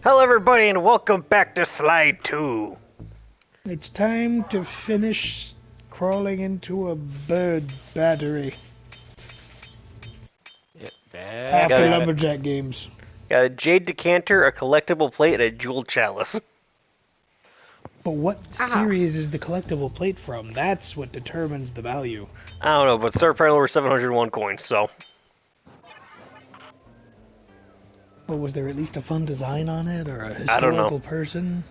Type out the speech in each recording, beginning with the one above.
Hello, everybody, and welcome back to Slide 2. It's time to finish crawling into a bird battery Yeah, after Got it. lumberjack games. Got a jade decanter, a collectible plate, and a jeweled chalice. But what Ow. series is the collectible plate from? That's what determines the value. I don't know, but start apparently over 701 coins, so. But was there at least a fun design on it or a I don't know. historical person?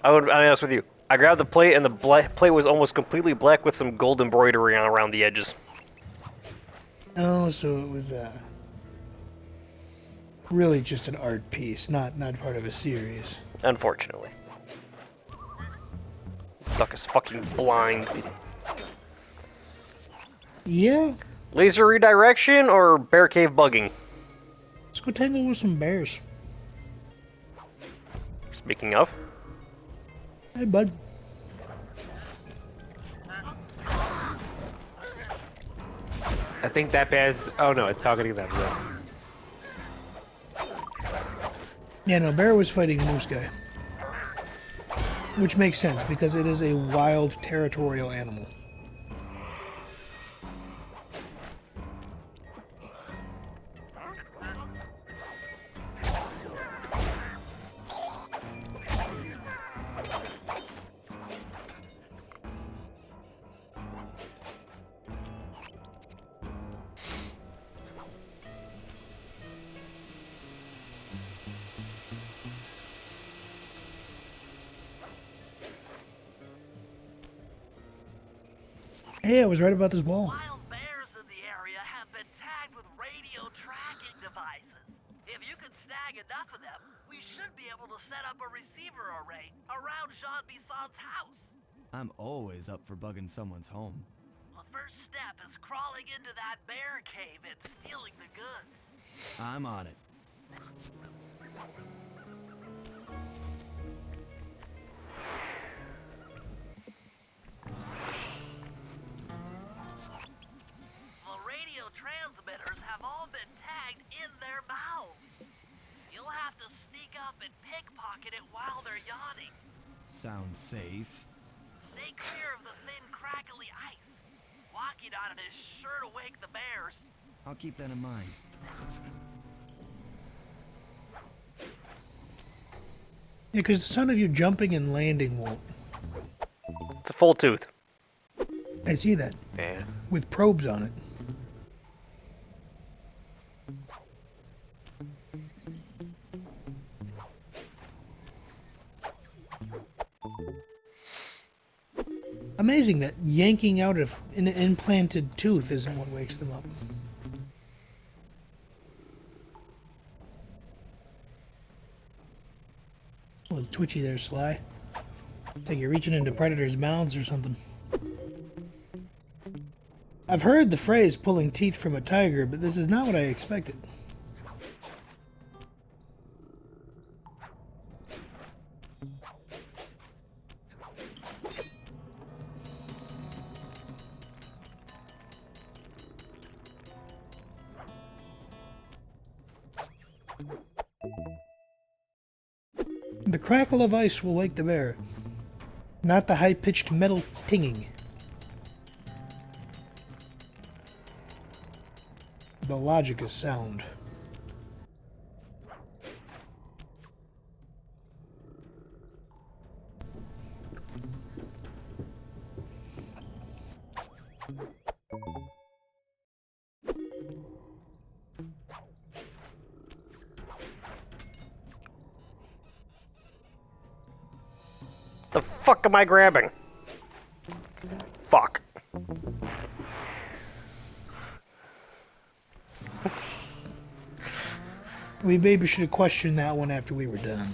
I'll be honest with you. I grabbed the plate, and the plate was almost completely black with some gold embroidery on around the edges. Oh, so it was really just an art piece, not part of a series. Unfortunately. Duck is fucking blind. Yeah, Laser redirection or bear cave bugging? let's go tangle with some bears. Speaking of. Hey, bud. I think that bear's. Oh no, it's targeting them. Yeah, no, bear was fighting a moose guy. Which makes sense, because it is a wild, territorial animal. Hey, I was right about this wall. Wild bears in the area have been tagged with radio tracking devices. If you can snag enough of them, we should be able to set up a receiver array around Jean Bisson's house. I'm always up for bugging someone's home. The first step is crawling into that bear cave and stealing the goods. I'm on it. The radio transmitters have all been tagged in their mouths. You'll have to sneak up and pickpocket it while they're yawning. Sounds safe. Stay clear of the thin, crackly ice. Walking on it is sure to wake the bears. I'll keep that in mind. Yeah, because the sound of you jumping and landing won't. It's a full tooth. I see that. Yeah. With probes on it. Amazing that yanking out of an implanted tooth isn't what wakes them up. A little twitchy there, Sly. It's like you're reaching into predators' mouths or something. I've heard the phrase pulling teeth from a tiger, but this is not what I expected. The crackle of ice will wake the bear, not the high-pitched metal tinging. The logic is sound. The fuck am I grabbing? Fuck. We maybe should have questioned that one after we were done.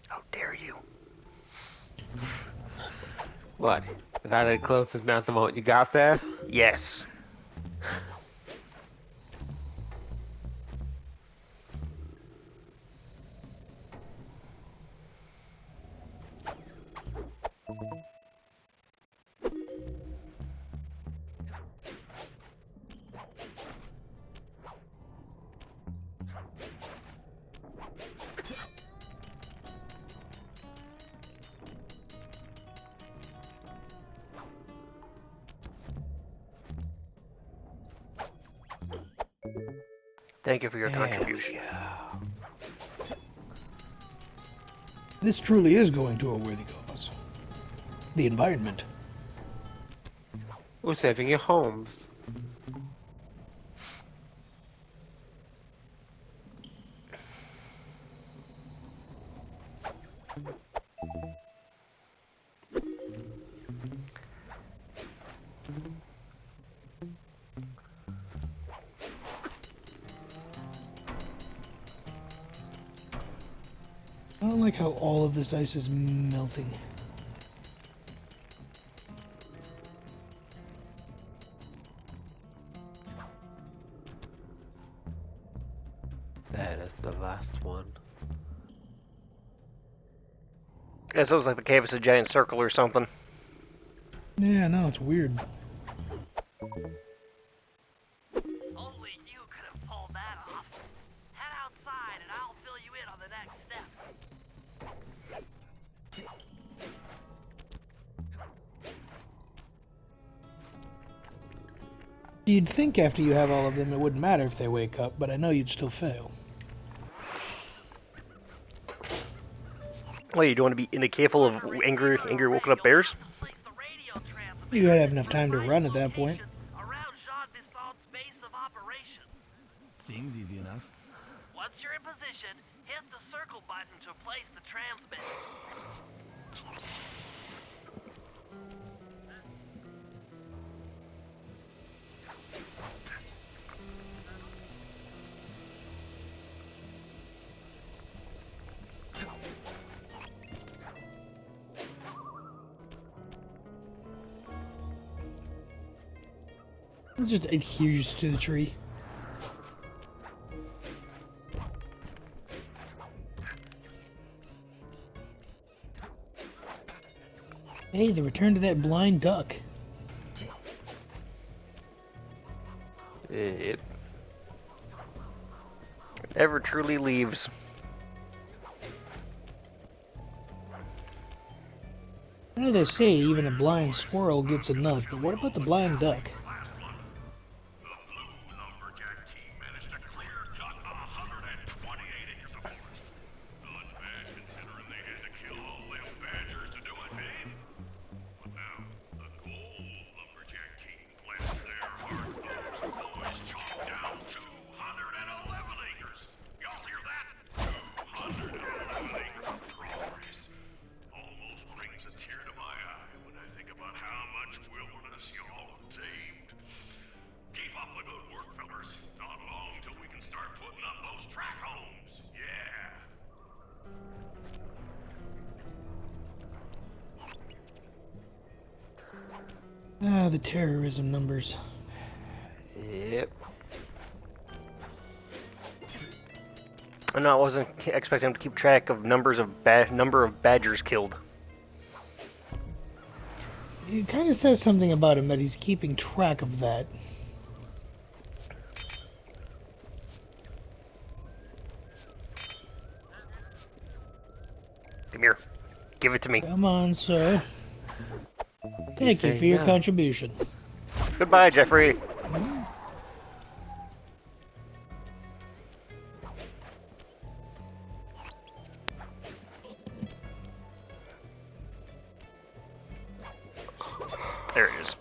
How dare you? What? If I had closed his mouth the moment you got there? Yes. Thank you for your Yeah. contribution. This truly is going to a worthy cause. The environment. We're saving your homes. I don't like how all of this ice is melting. That is the last one. Guess it was like the cave is a giant circle or something. Yeah, no, it's weird. Only you could have pulled that off. Head outside and I'll fill you in on the next step. You'd think after you have all of them it wouldn't matter if they wake up, but I know you'd still fail. Wait, you don't want to be in a cave full of angry woken up bears? You would have enough time to run at that point. Around Jean Bisson's base of operations. Seems easy enough. Once you're in position, hit the circle button to place the transmit. It just adheres to the tree. Hey, the return to that blind duck. It Never truly leaves. I know they say even a blind squirrel gets a nut, but what about the blind duck? Ah, the terrorism numbers. Yep. I know I wasn't expecting him to keep track of number of badgers killed. It kind of says something about him that he's keeping track of that. Come here. Give it to me. Come on, sir. Thank you saying for your no. contribution. Goodbye, Jeffrey. There it is.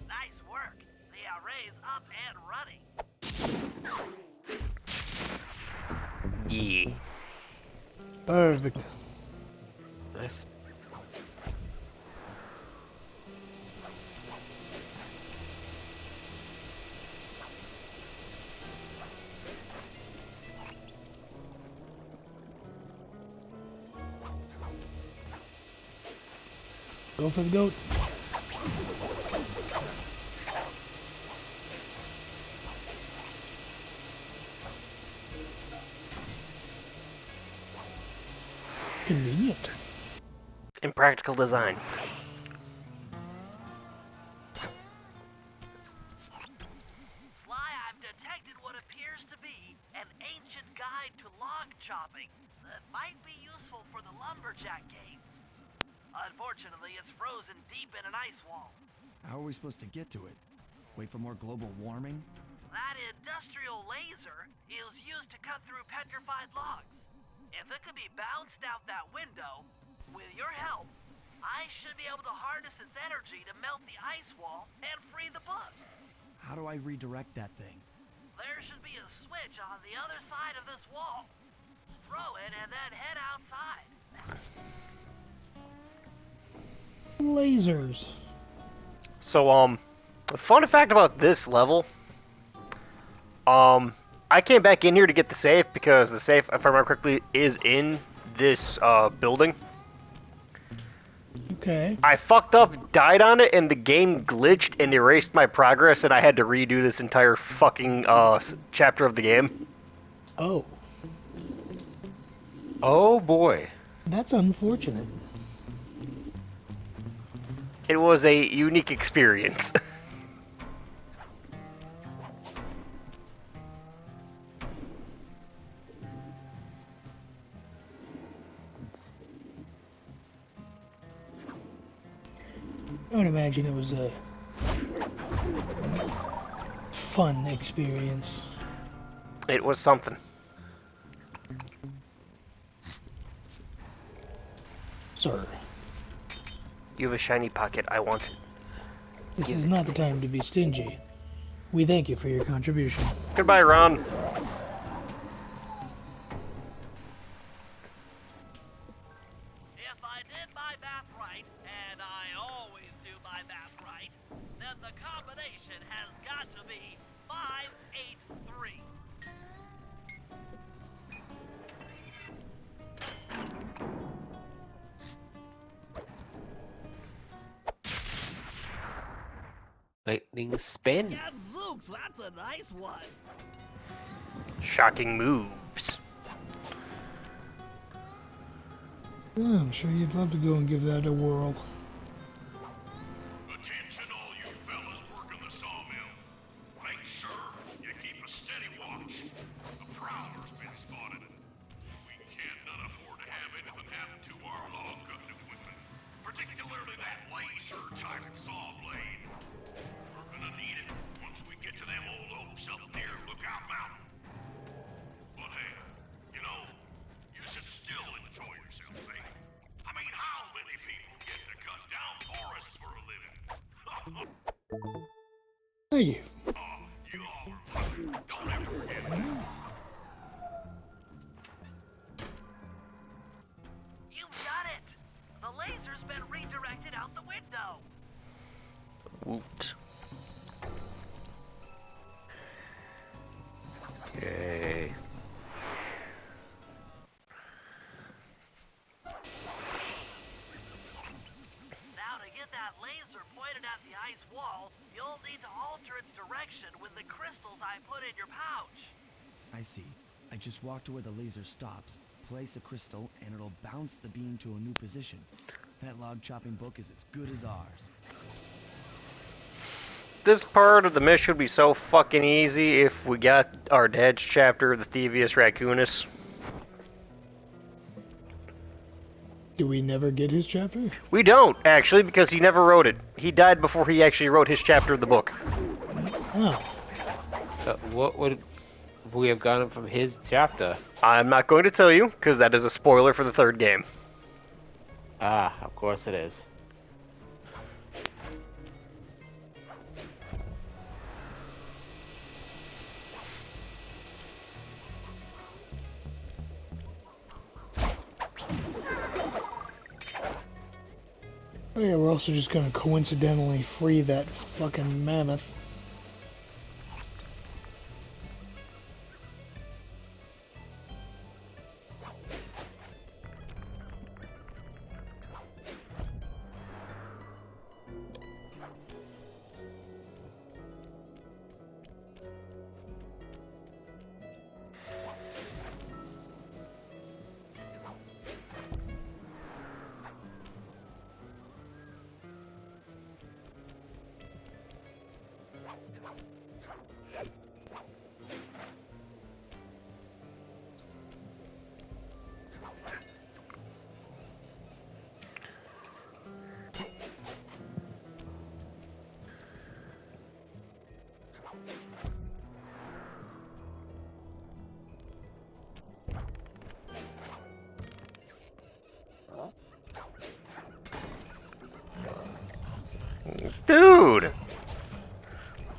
Nice work. The array's up and running. Yeah. Perfect. Nice. Go for the goat. Convenient. Impractical design. Sly, I've detected what appears to be an ancient guide to log chopping that might be useful for the lumberjack games. Unfortunately, it's frozen deep in an ice wall. How are we supposed to get to it? Wait for more global warming? That industrial laser is used to cut through petrified logs. If it could be bounced out that window, with your help, I should be able to harness its energy to melt the ice wall and free the book. How do I redirect that thing? There should be a switch on the other side of this wall. Throw it and then head outside. Lasers. So, fun fact about this level, I came back in here to get the safe because the safe, if I remember correctly, is in this, building. Okay. I fucked up, died on it, and the game glitched and erased my progress, and I had to redo this entire fucking, chapter of the game. Oh, Oh boy. that's unfortunate. It was a unique experience. I would imagine it was a fun experience. It was something. Sir, You have a shiny pocket, I want it. this is not the time to be stingy. We thank you for your contribution. Goodbye, Ron. If I did my math right, and I always do my math right, then the combination has got to be 583. Lightning spin. Gadzooks, that's a nice one. Shocking moves. I'm sure you'd love to go and give that a whirl. Attention all you fellas working the sawmill. Make sure you keep a steady watch. A prowler's been spotted. We cannot afford to have anything happen to our log cutting equipment, particularly that laser-type saw blade. We're gonna need it once we get to them old oaks up near Lookout Mountain. But hey, you know, you should still enjoy yourself, eh? I mean, how many people get to cut down forests for a living? Thank you. You all are lucky. Don't ever forget that. You've done it! The laser's been redirected out the window. Woot. Yay. Now to get that laser pointed at the ice wall, you'll need to alter its direction with the crystals I put in your pouch. I see. I just walk to where the laser stops, place a crystal, and it'll bounce the beam to a new position. That log chopping book is as good as ours. This part of the mission would be so fucking easy if we got our dad's chapter, the Thievius Raccoonus. Do we never get his chapter? We don't, actually, because he never wrote it. He died before he actually wrote his chapter of the book. Oh, What would we have gotten from his chapter? I'm not going to tell you, because that is a spoiler for the third game. Ah, of course it is. oh yeah, we're also just gonna coincidentally free that fucking mammoth.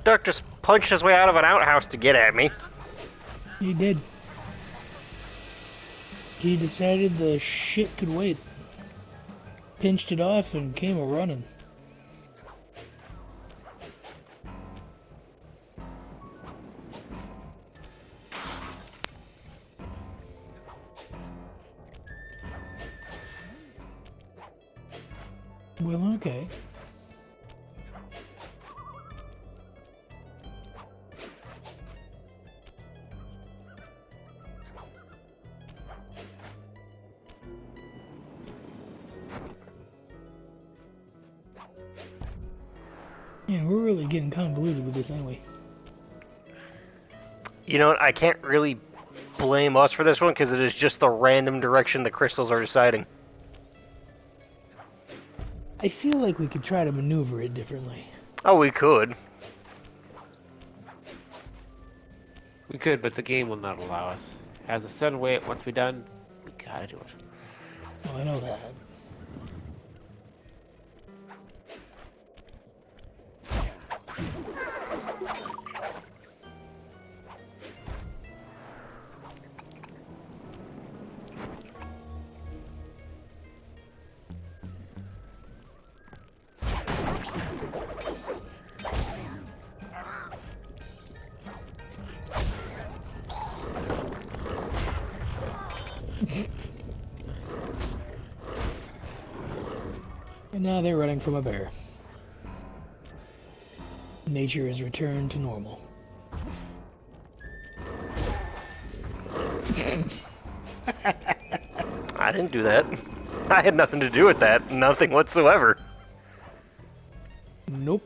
Duck just punched his way out of an outhouse to get at me. He did. He decided the shit could wait. Pinched it off and came a-running. Well, okay. Yeah, we're really getting convoluted with this, ain't we? You know what? I can't really blame us for this one because it is just the random direction the crystals are deciding. I feel like we could try to maneuver it differently. Oh, we could. We could, but the game will not allow us. It has a certain way it wants to be done. We gotta do it. Well, I know that. And now they're running from a bear. Nature has returned to normal. I didn't do that. I had nothing to do with that. Nothing whatsoever. Nope.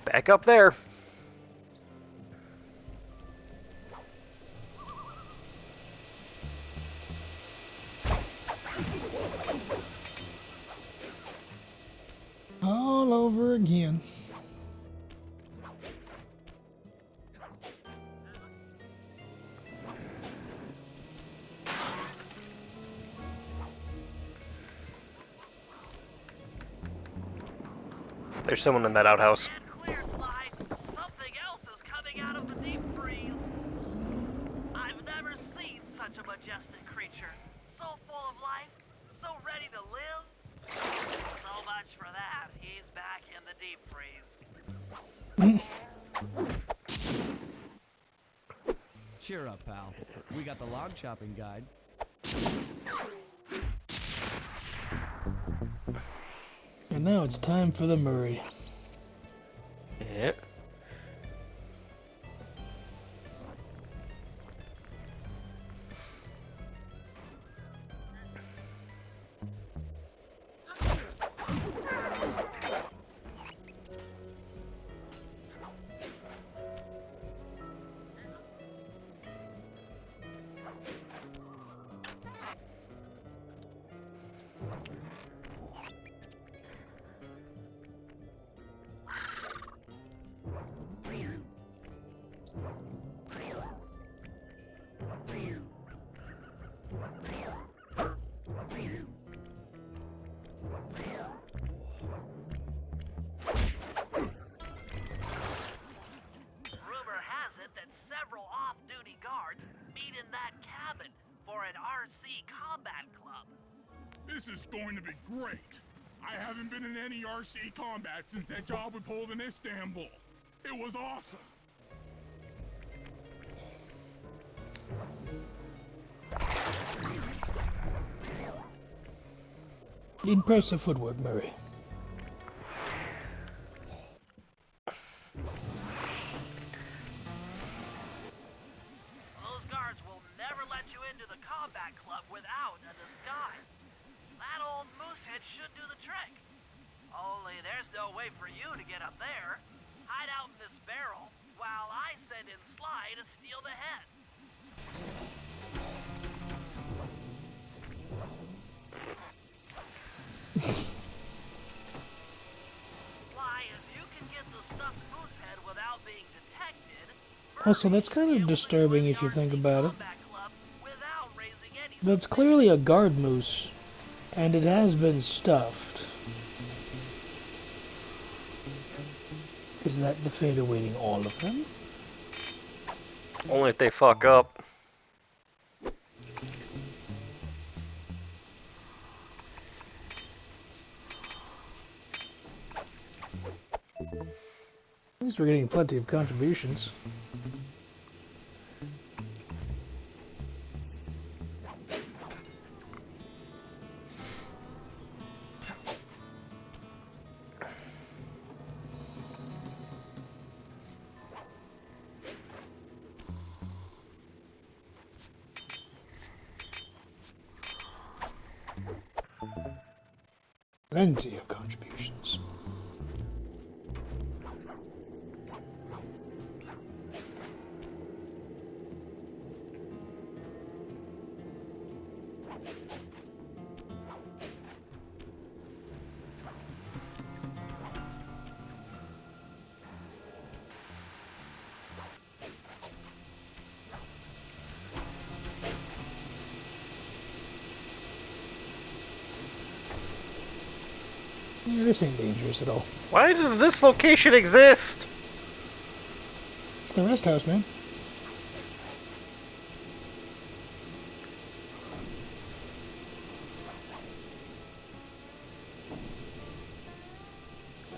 Back up there. All over again. There's someone in that outhouse. And clear, Sly. Something else is coming out of the deep freeze. I've never seen such a majestic creature. So full of life, so ready to live. So much for that. He's back in the deep freeze. Cheer up, pal. We got the log chopping guide. And now it's time for the Murray. Yep. Rumor has it that several off-duty guards meet in that cabin for an RC combat club. This is going to be great. I haven't been in any RC combat since that job we pulled in Istanbul. It was awesome. Impressive footwork, Murray. Those guards will never let you into the combat club without a disguise. That old moosehead should do the trick. Only there's no way for you to get up there. Hide out in this barrel while I send in Sly to steal the head. being detected, Also, that's kind of disturbing if you think about it. Combat Club without raising any That's clearly a guard moose, and it has been stuffed. Is that the fate awaiting all of them? Only if they fuck up. At least we're getting plenty of contributions. Plenty of contributions. Yeah, this ain't dangerous at all. Why does this location exist? It's the rest house, man.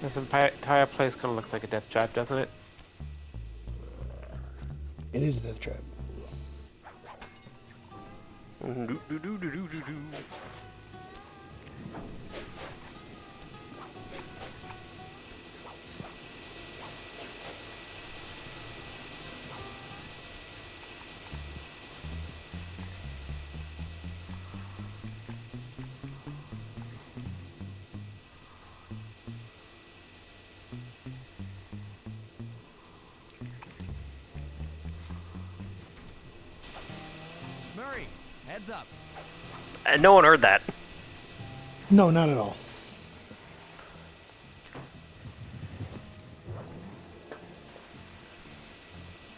This entire place kind of looks like a death trap, doesn't it? It is a death trap. Murray, heads up. And no one heard that. No, not at all.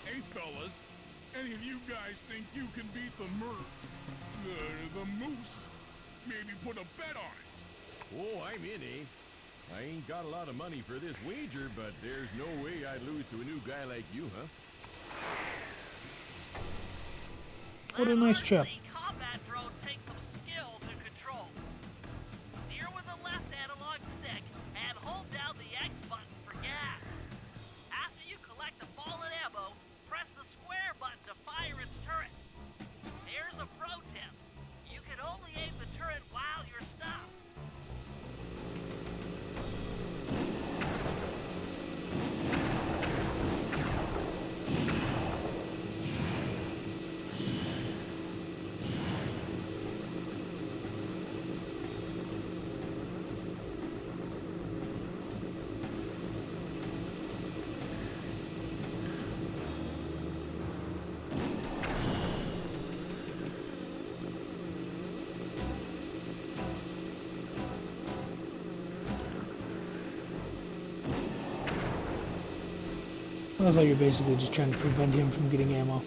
Hey, fellas, any of you guys think you can beat the moose? Maybe put a bet on it. Oh, I'm in, eh? I ain't got a lot of money for this wager, but there's no way I'd lose to a new guy like you, huh? What a nice chap. Combat drone takes some skill to control. Steer with the left analog stick and hold down the X button for gas. After you collect the fallen ammo, press the square button to fire its turret. Here's a pro tip. You can only aim the turret while you're stopped. Looks like you're basically just trying to prevent him from getting ammo.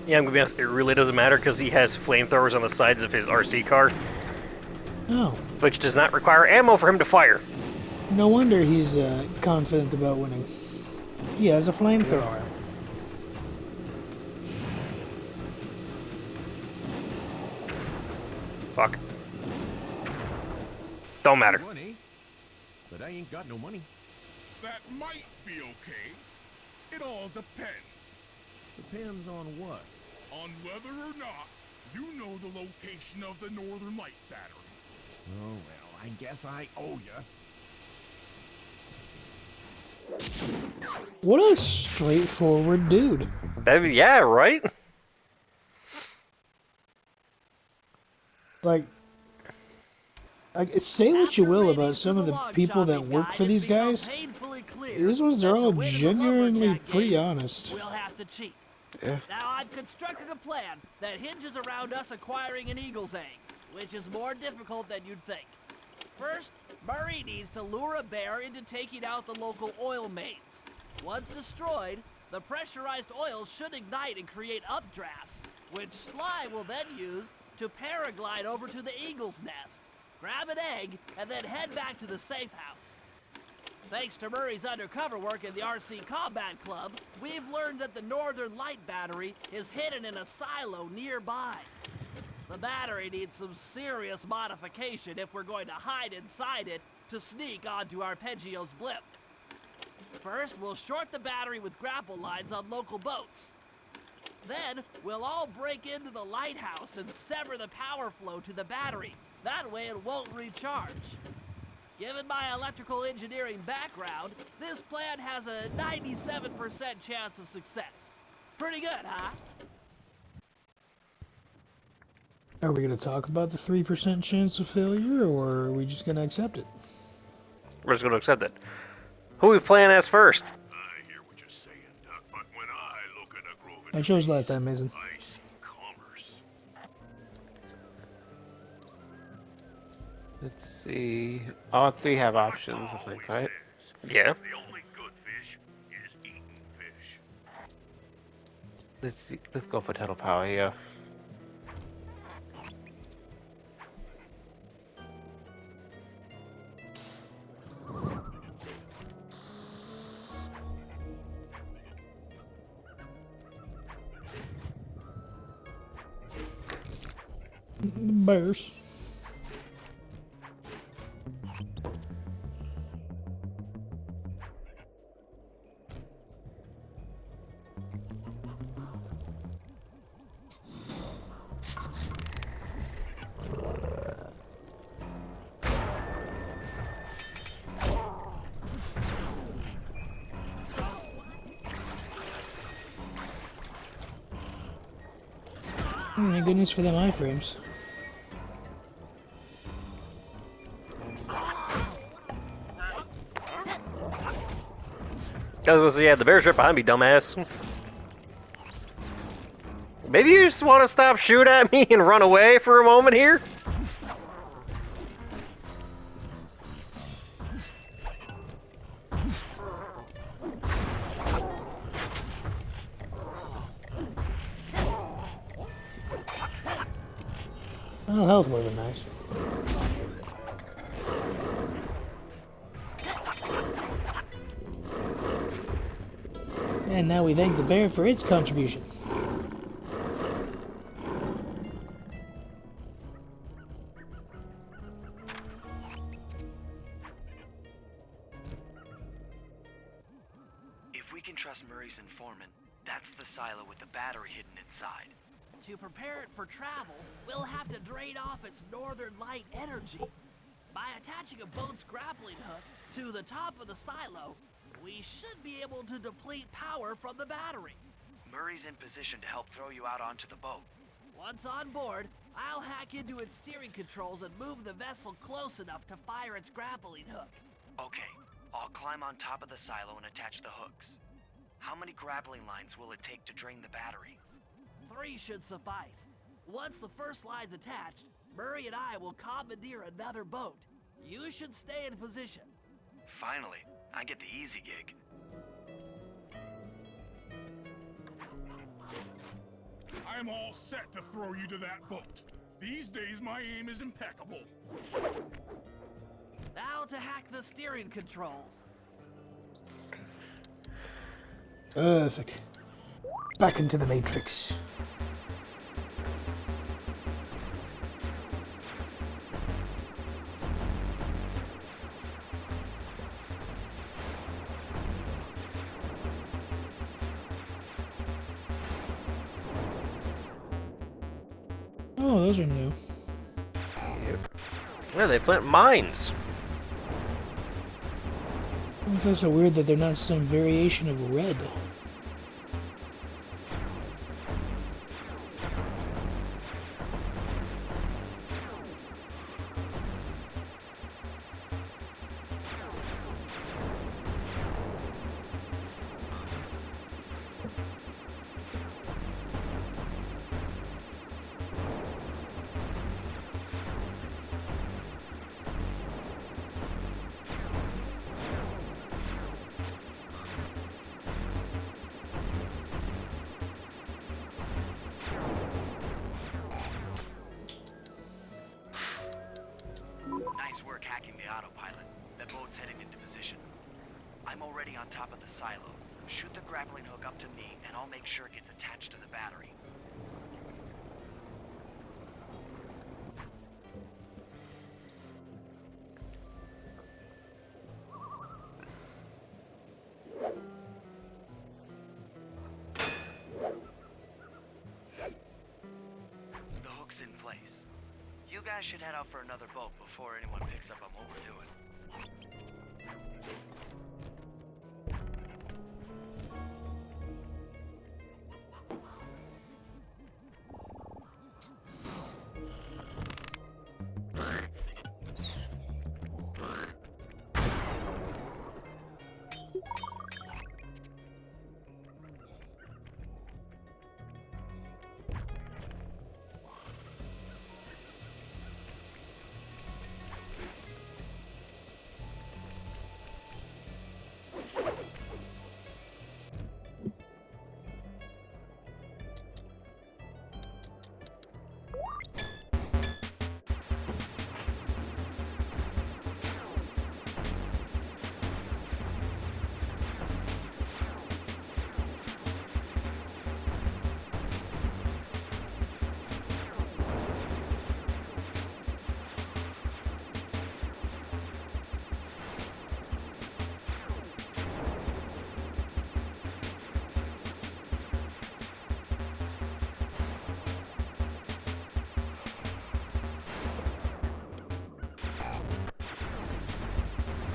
Yeah, I'm gonna be honest, it really doesn't matter because he has flamethrowers on the sides of his RC car, Oh, which does not require ammo for him to fire. no wonder he's confident about winning. He has a flamethrower. Fuck. Don't matter. One, eh? But I ain't got no money. That might be okay. It all depends. Depends on what? On whether or not you know the location of the Northern Light battery. Oh, well, I guess I owe ya. What a straightforward dude. Yeah, right? Like, say what you will about some of the people that work for these guys, these ones are all genuinely pretty honest. We'll have to cheat. Yeah. Now, I've constructed a plan that hinges around us acquiring an eagle's egg, which is more difficult than you'd think. First, Murray needs to lure a bear into taking out the local oil mains. Once destroyed, the pressurized oil should ignite and create updrafts, which Sly will then use to paraglide over to the eagle's nest, grab an egg, and then head back to the safe house. Thanks to Murray's undercover work in the RC Combat Club, we've learned that the Northern Light battery is hidden in a silo nearby. The battery needs some serious modification if we're going to hide inside it to sneak onto Arpeggio's blimp. First, we'll short the battery with grapple lines on local boats. Then, we'll all break into the lighthouse and sever the power flow to the battery. That way it won't recharge. Given my electrical engineering background, this plan has a 97% chance of success. Pretty good, huh? Are we going to talk about the 3% chance of failure, or are we just going to accept it? We're just going to accept it. Who we playing as first? I hear what you're saying, Doc, but when I look at a grove of I chose trees, last time, Mason. I see commerce. Let's see. All three have options, I think, right? Yeah. The only good fish is eating fish. Let's go for total power here. Bears. Thank goodness for them iframes. Yeah, the bear's right behind me, dumbass. Maybe you just want to stop shooting at me and run away for a moment here? Well, health would have been nice. And now we thank the bear for its contribution. If we can trust Murray's informant, that's the silo with the battery hidden inside. To prepare it for travel, we'll have to drain off its northern light energy. By attaching a boat's grappling hook to the top of the silo, we should be able to deplete power from the battery. Murray's in position to help throw you out onto the boat. Once on board, I'll hack into its steering controls and move the vessel close enough to fire its grappling hook. Okay, I'll climb on top of the silo and attach the hooks. How many grappling lines will it take to drain the battery? 3 should suffice. Once the first line's attached, Murray and I will commandeer another boat. You should stay in position. Finally, I get the easy gig. I'm all set to throw you to that boat. These days, my aim is impeccable. Now to hack the steering controls. Perfect. Back into the Matrix. Oh, those are new. Yeah, they plant mines. It's also weird that they're not some variation of red. heading into position. I'm already on top of the silo. Shoot the grappling hook up to me, and I'll make sure it gets attached to the battery. The hook's in place. You guys should head out for another boat before anyone picks up on what we're doing.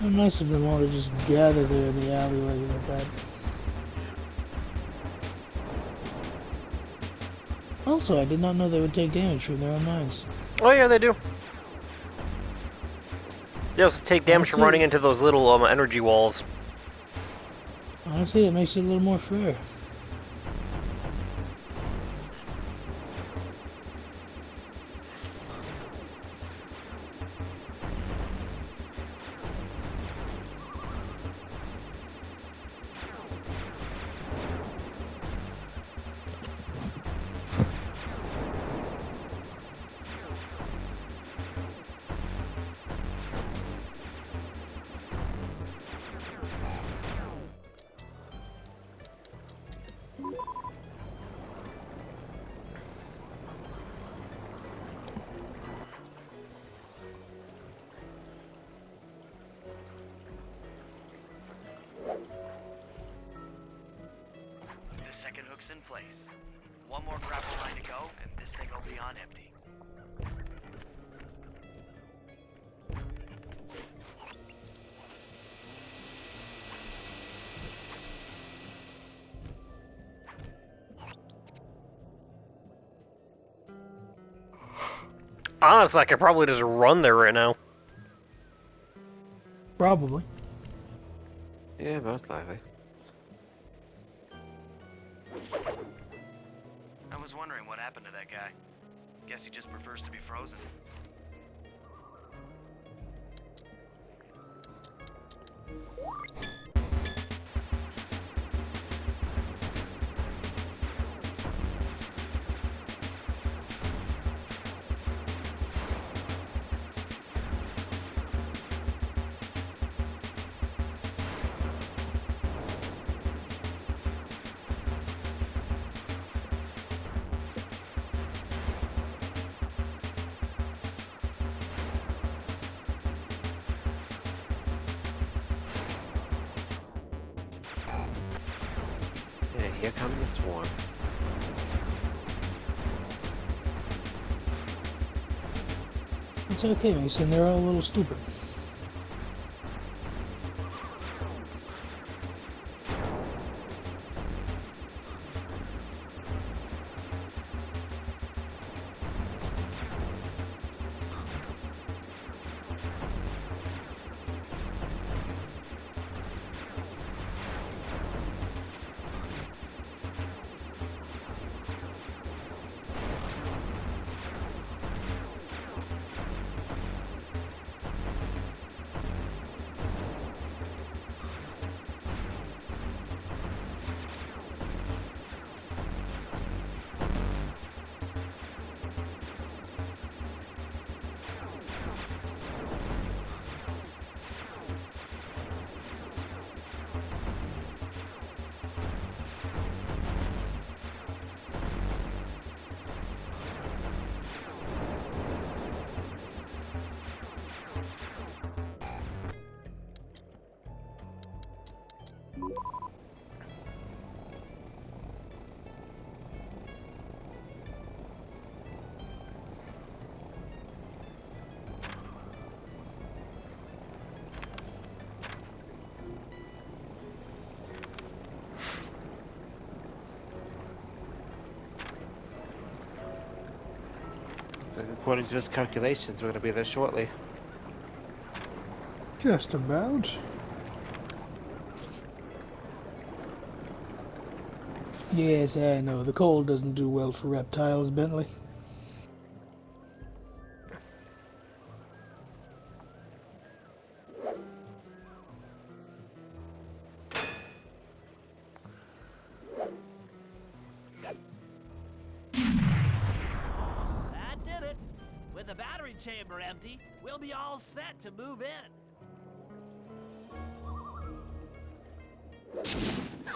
How nice of them all to just gather there in the alleyway like that. Also, I did not know they would take damage from their own mines. Oh yeah, they do. They also take damage from Honestly- running into those little energy walls. Honestly, it makes it a little more fair. The second hook's in place. One more grapple line to go, and this thing will be on empty. Honestly, I could probably just run there right now. Probably. Yeah, most likely. I was wondering what happened to that guy. Guess he just prefers to be frozen. Yeah, here comes the swarm. It's okay, Mason. They're all a little stupid. So according to his calculations, we're gonna be there shortly. Just about. Yes, I know. The cold doesn't do well for reptiles, Bentley. That did it. With the battery chamber empty, we'll be all set to move in.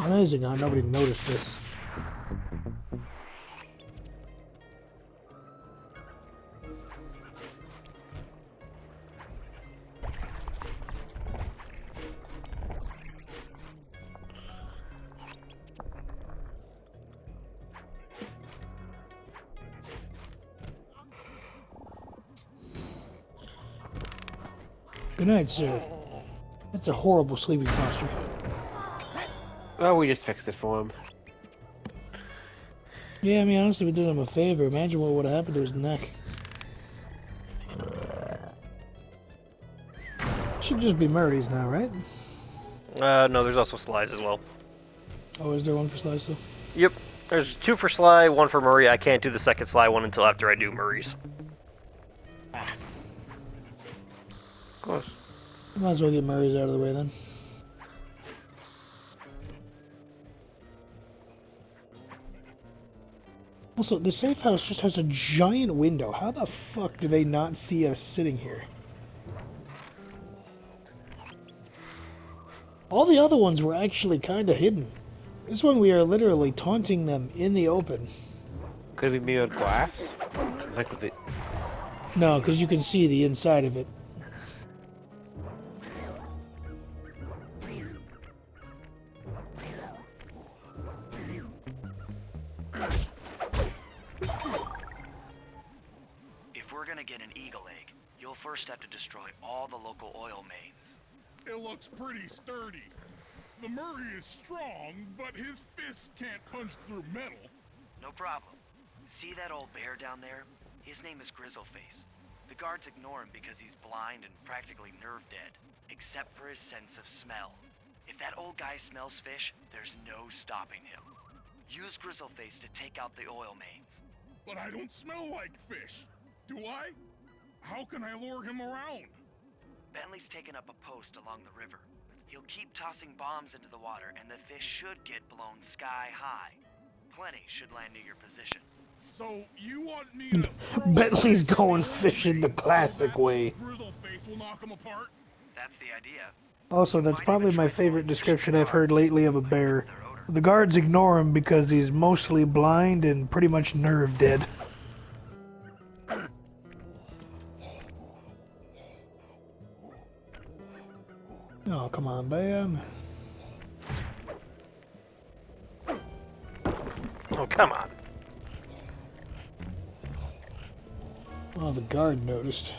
Amazing how nobody noticed this. Good night, sir. That's a horrible sleeping posture. Oh, we just fixed it for him. Yeah, I mean, honestly, we did him a favor. Imagine what would have happened to his neck. Should just be Murray's now, right? No, there's also Sly's as well. Oh, is there one for Slice though? Yep. There's 2 for Sly, 1 for Murray. I can't do the second Sly one until after I do Murray's. Of course. Might as well get Murray's out of the way then. Also, the safe house just has a giant window. How the fuck do they not see us sitting here? All the other ones were actually kind of hidden. This one we are literally taunting them in the open. Could it be mirrored glass? Like with the... No, because you can see the inside of it. If we're gonna get an eagle egg, you'll first have to destroy all the local oil mains. It looks pretty sturdy. The Murray is strong, but his fists can't punch through metal. No problem. See that old bear down there? His name is Grizzleface. The guards ignore him because he's blind and practically nerve dead, except for his sense of smell. If that old guy smells fish, there's no stopping him. Use Grizzleface to take out the oil mains. But I don't smell like fish. Do I? How can I lure him around? Bentley's taken up a post along the river. He'll keep tossing bombs into the water, and the fish should get blown sky high. Plenty should land near your position. So you want me to throw Bentley's fish at going the oil fishing the mains so classic that way. Grizzleface will knock him apart? That's the idea. Also, that's probably my favorite description I've heard lately of a bear. The guards ignore him because he's mostly blind and pretty much nerve dead. Oh, come on, Bam. Oh, come on. Oh, the guard noticed.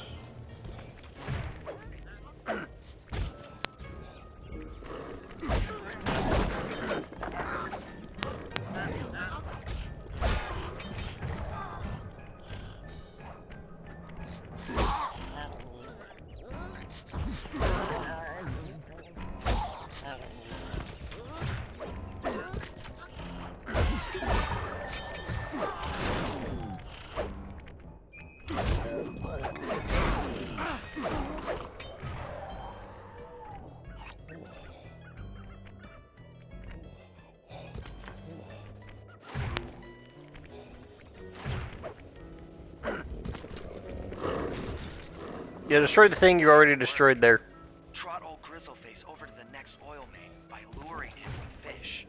Yeah, destroy the thing you already destroyed there. Trot old Grizzleface over to the next oil main by luring him with fish.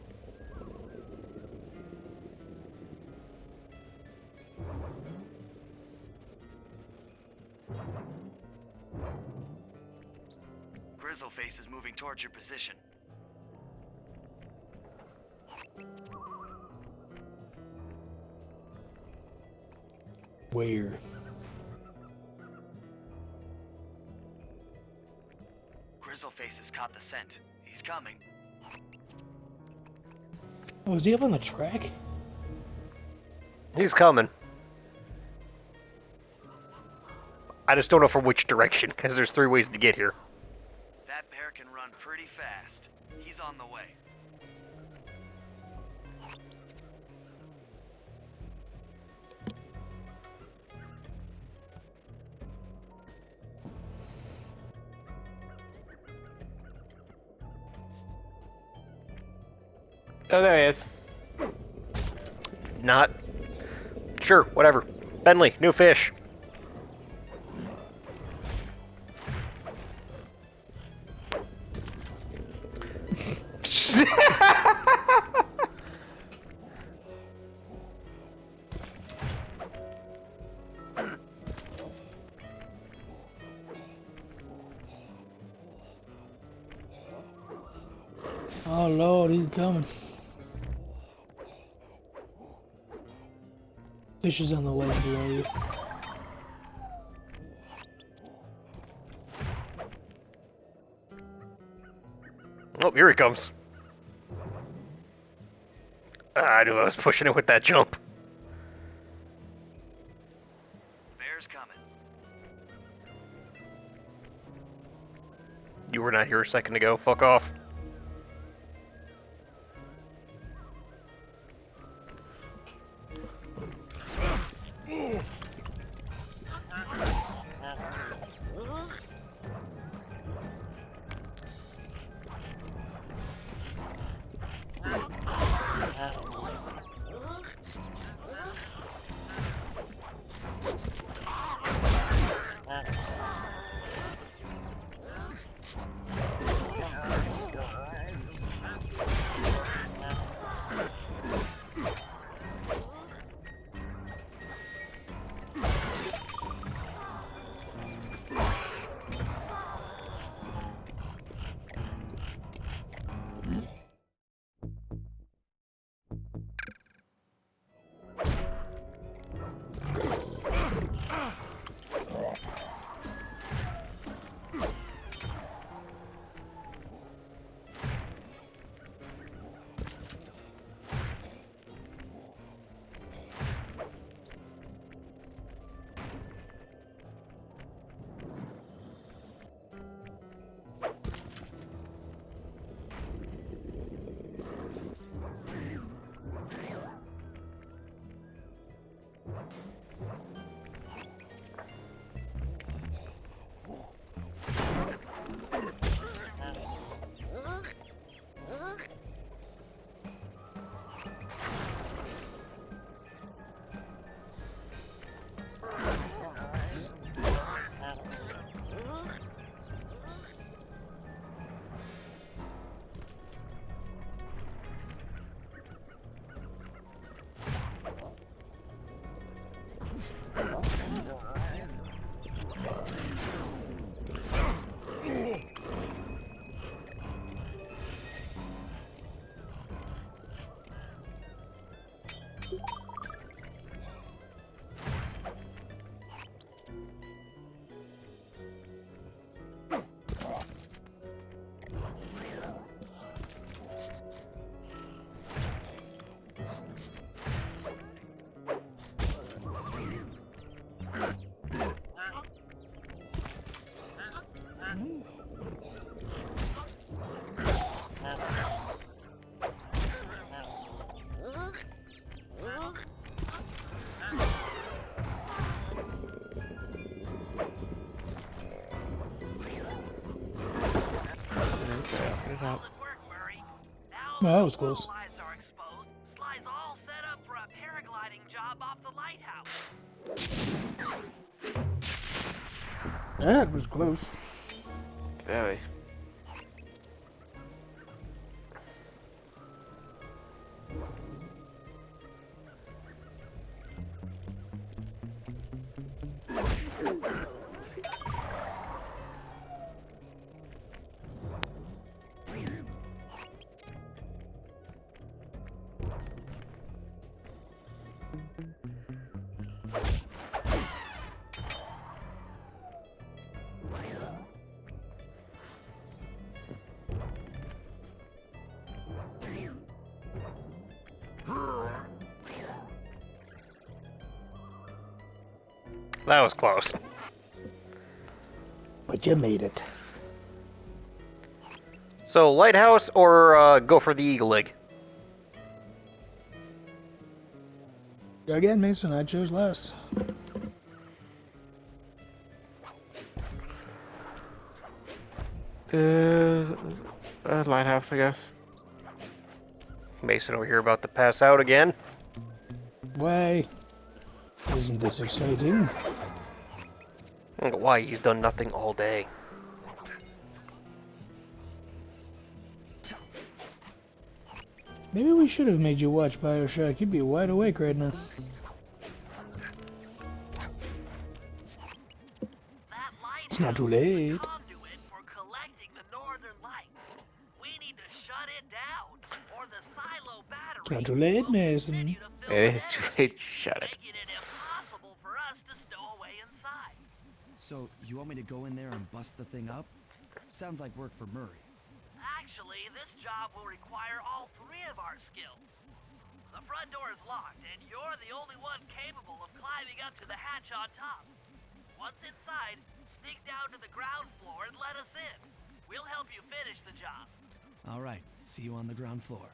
Grizzleface is moving towards your position. Where? Grizzleface has caught the scent. He's coming. Oh, is he up on the track? He's coming. I just don't know from which direction, because there's 3 ways to get here. That bear can run pretty fast. He's on the way. Oh, there he is. Not... Sure, whatever. Bentley, new fish. Oh Lord, he's coming. Fish is on the ledge below you. Oh, here he comes. I knew I was pushing it with that jump. Bear's coming. You were not here a second ago. Fuck off. Up. Solid work, Murray. Now Well, that the was close. lines are exposed. Sly's all set up for a paragliding job off the lighthouse. That was close. Very. That was close. But you made it. So, lighthouse or go for the eagle egg? Again, Mason, I chose last. Lighthouse, I guess. Mason over here about to pass out again. Why? Isn't this exciting? I don't know why, he's done nothing all day. Maybe we should have made you watch Bioshock. You'd be wide awake right now. That It's not too lighthouse is the late. conduit for collecting the northern lights. We need to shut it down, or the silo battery It's not too late, will Mason. continue to fill It with is too energy, late. Shut it. making it impossible for us to stow away inside. So, you want me to go in there and bust the thing up? Sounds like work for Murray. Actually, this job will require all three of our skills. The front door is locked, and you're the only one capable of climbing up to the hatch on top. Once inside, sneak down to the ground floor and let us in. We'll help you finish the job. All right, see you on the ground floor.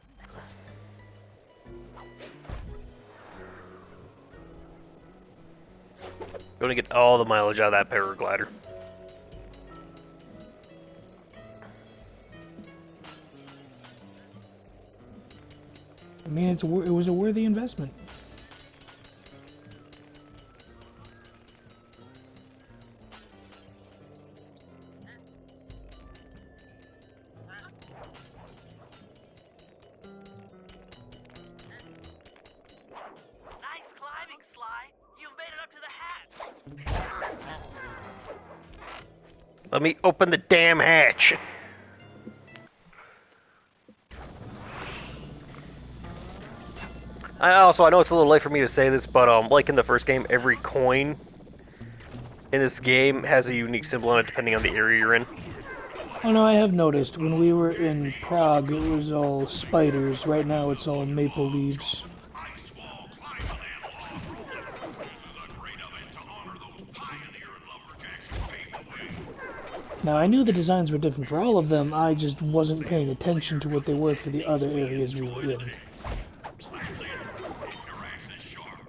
Going to get all the mileage out of that paraglider. I mean, it was a worthy investment. Nice climbing, Sly. You've made it up to the hatch. Let me open the damn hatch. I know it's a little late for me to say this, but like in the first game, every coin in this game has a unique symbol on it depending on the area you're in. Oh no, I have noticed. When we were in Prague, it was all spiders. Right now, it's all maple leaves. Ice wall climbing and log rolling. This is a great event to honor those pioneering lumberjacks who paved the way. Now, I knew the designs were different for all of them, I just wasn't paying attention to what they were for the other areas we were in. That's it. Keep your axes sharp.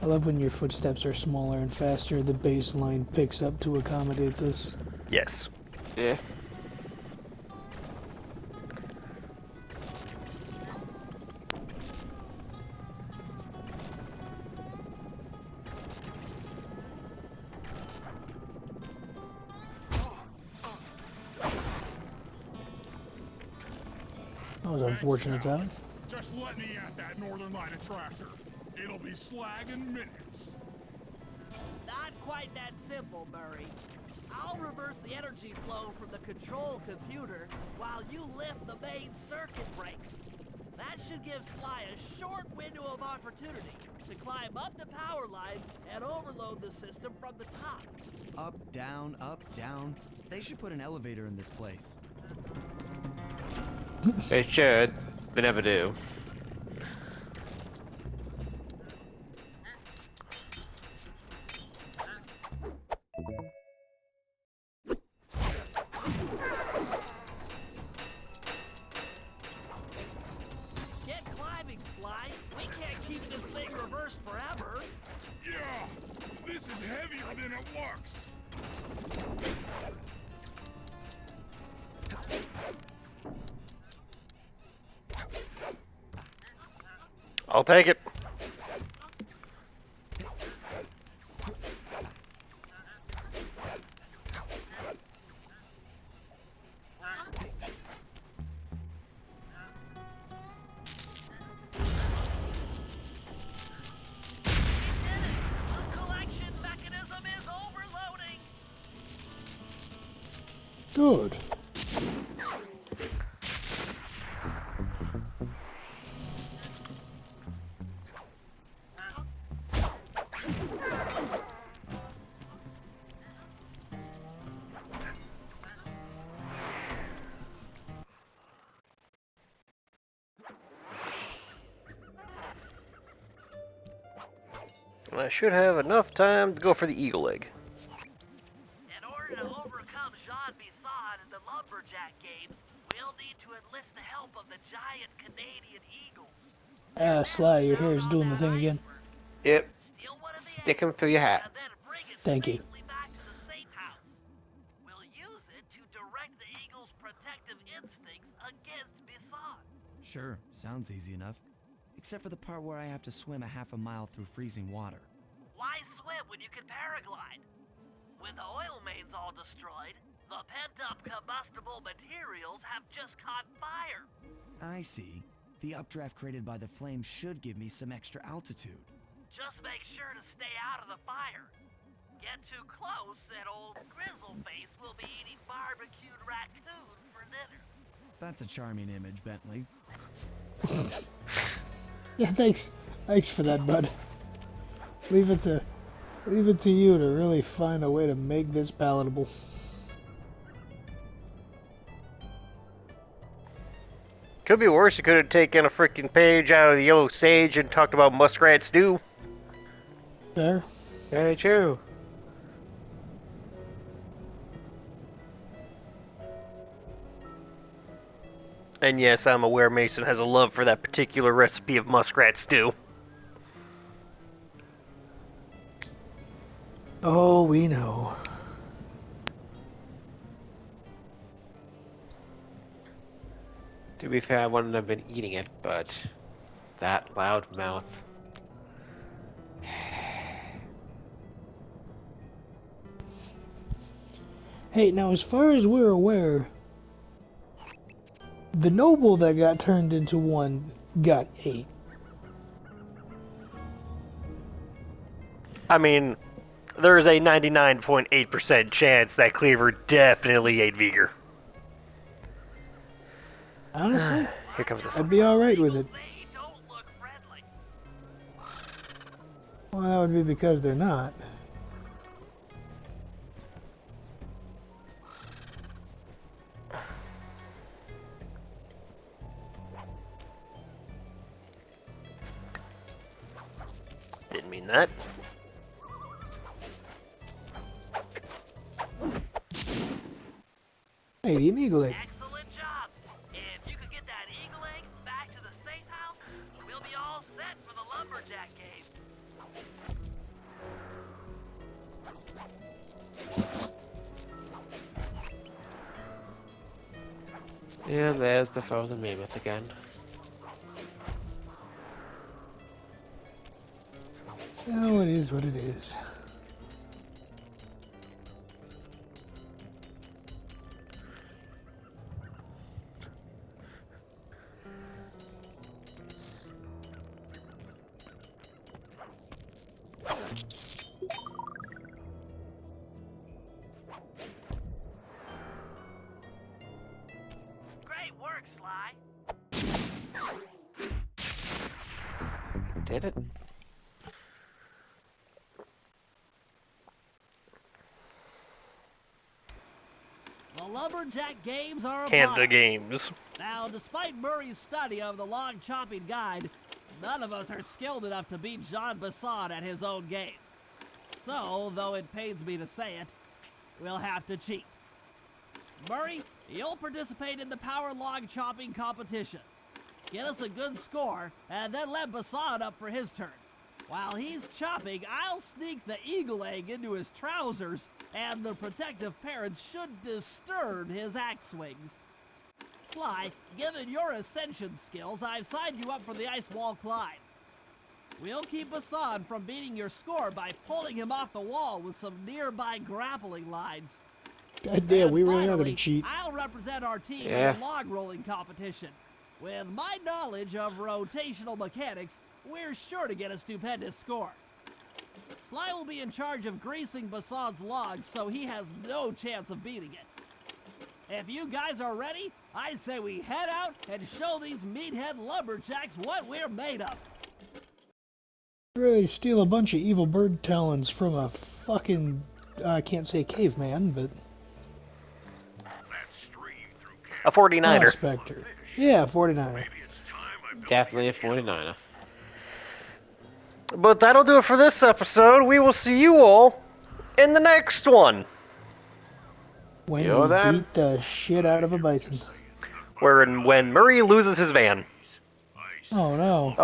I love when your footsteps are smaller and faster, the baseline picks up to accommodate this. Yes. Yeah. That was unfortunate, Tyler. Just let me at that northern line of tractor. It'll be slag in minutes. Not quite that simple, Murray. I'll reverse the energy flow from the control computer while you lift the main circuit breaker. That should give Sly a short window of opportunity to climb up the power lines and overload the system from the top. Up, down, up, down. They should put an elevator in this place. They should, but never do. Get climbing, Sly. We can't keep this thing reversed forever. Yeah, this is heavier than it looks. I'll take it. The collection mechanism is overloading. Good. I should have enough time to go for the eagle egg. In order to overcome Jean Bisson in the Lumberjack games, we'll need to enlist the help of the giant Canadian eagles. Sly, your hair is doing the thing again. Yep. Steal one of the Stick 'em eggs, through your hat. and then bring it Thank you. safely back to the safe house. We'll use it to direct the eagle's protective instincts against Bisson. Sure, sounds easy enough. Except for the part where I have to swim a half a mile through freezing water. Why swim when you can paraglide? With the oil mains all destroyed, the pent-up combustible materials have just caught fire. I see. The updraft created by the flames should give me some extra altitude. Just make sure to stay out of the fire. Get too close and old Grizzleface will be eating barbecued raccoon for dinner. That's a charming image, Bentley. Yeah, thanks. Thanks for that, bud. Leave it to you to really find a way to make this palatable. Could be worse. You could have taken a freaking page out of the Yellow Sage and talked about muskrat stew. There. Very true. And yes, I'm aware Mason has a love for that particular recipe of muskrat stew. Oh, we know. To be fair, I wouldn't have been eating it, but that loud mouth. Hey, now as far as we're aware, the noble that got turned into one got 8. I mean, there's a 99.8% chance that Cleaver definitely ate Viger. Honestly, Here comes the I'd be alright with it. They don't look friendly. Well, that would be because they're not. Didn't mean that. Hey, the eagle egg. Excellent job. If you could get that eagle egg back to the safe house, we'll be all set for the Lumberjack games. And there's the frozen mammoth again. Oh, it is what it is. Great work, Sly. Did it? The Lumberjack games are upon Canada us. Games. Now, despite Murray's study of the log chopping guide, none of us are skilled enough to beat Jean Bisson at his own game. So, though it pains me to say it, we'll have to cheat. Murray, you'll participate in the power log chopping competition. Get us a good score, and then let Bisson up for his turn. While he's chopping, I'll sneak the eagle egg into his trousers, and the protective parents should disturb his axe swings. Sly, given your ascension skills, I've signed you up for the ice wall climb. We'll keep Bisson from beating your score by pulling him off the wall with some nearby grappling lines. God damn, And we really are finally, gonna cheat. I'll represent our team Yeah. in the log rolling competition. With my knowledge of rotational mechanics, we're sure to get a stupendous score. Sly will be in charge of greasing Basson's logs, so he has no chance of beating it. If you guys are ready, I say we head out and show these meathead lumberjacks what we're made of. Really steal a bunch of evil bird talons from a fucking, I can't say caveman, but That stream through A 49er. prospector. Yeah, 49. Maybe it's time I built Definitely a 49er. But that'll do it for this episode. We will see you all in the next one. When Yo, we then. beat the shit out of a bison. When Murray loses his van. Oh no.